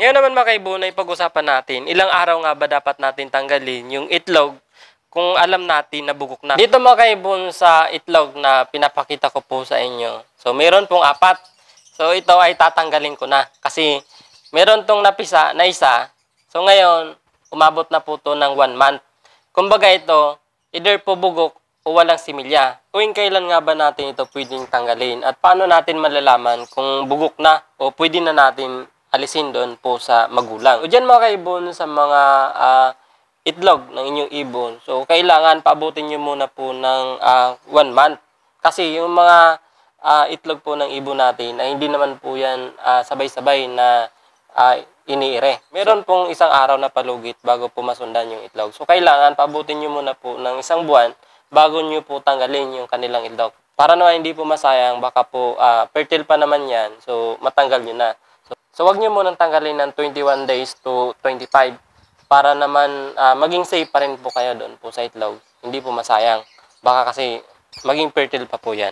Ngayon naman mga kaibon ay pag-usapan natin, ilang araw nga ba dapat natin tanggalin yung itlog kung alam natin na bugok na. Dito mga kaibon sa itlog na pinapakita ko po sa inyo. So meron pong 4. So ito ay tatanggalin ko na kasi meron tong napisa na isa. So ngayon, umabot na po to ng 1 month. Kumbaga ito, either po bugok o walang similya. Tuwing kailan nga ba natin ito pwedeng tanggalin? At paano natin malalaman kung bugok na o pwede na natin alisin doon po sa magulang? O dyan mga kaibon sa mga itlog ng inyong ibon. So kailangan paabutin nyo muna po ng 1 month. Kasi yung mga itlog po ng ibon natin ay hindi naman po yan sabay-sabay na iniire. Meron pong isang araw na palugit bago po masundan yung itlog. So kailangan paabutin nyo muna po ng 1 buwan bago nyo po tanggalin yung kanilang itlog. Para naman hindi po masayang, baka po fertile pa naman yan, so matanggal nyo na. So wag nyo munang tanggalin ng 21 days to 25 para naman maging safe pa rin po kayo doon po sa itlog. Hindi po masayang. Baka kasi maging fertile pa po yan.